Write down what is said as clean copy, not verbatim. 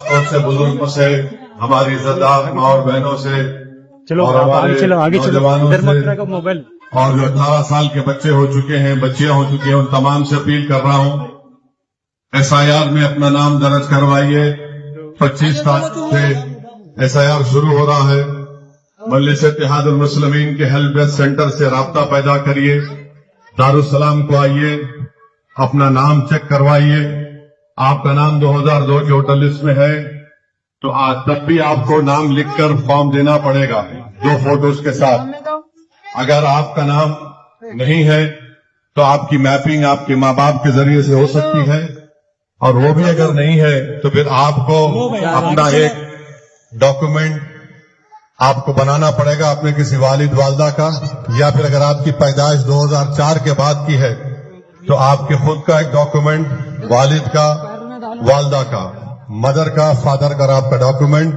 और से बुजुर्गों से, हमारी इज्जतदार माँ और बहनों से, चलो और आप हमारे आगे चलो आगे चलो, नौजवानों इधर मत से, रखो मोबाइल। और जो 18 साल के बच्चे हो चुके हैं, बच्चियां हो चुकी हैं, उन तमाम से अपील कर रहा हूं, SIR में अपना नाम दर्ज करवाइए। 25 तारीख से SIR शुरू हो रहा है। मजलिस इत्तेहादुल मुस्लिमीन के हेल्प डेस्क सेंटर से राब्ता पैदा करिए, दारुस्सलाम को आइए, अपना नाम चेक करवाइए। आपका नाम 2002 की वोटर लिस्ट में है, तो आज तब भी आपको नाम लिखकर फॉर्म देना पड़ेगा 2 फोटोज के साथ। अगर आपका नाम नहीं है तो आपकी मैपिंग आपके माँ बाप के जरिए से हो सकती है, और वो भी अगर नहीं है तो फिर आपको अपना एक डॉक्यूमेंट आपको बनाना पड़ेगा अपने किसी वालिद वालदा का, या फिर अगर आपकी पैदाइश 2004 के बाद की है तो आपके खुद का एक डॉक्यूमेंट, वालिद का, वालदा का, मदर का, फादर का आपका डॉक्यूमेंट,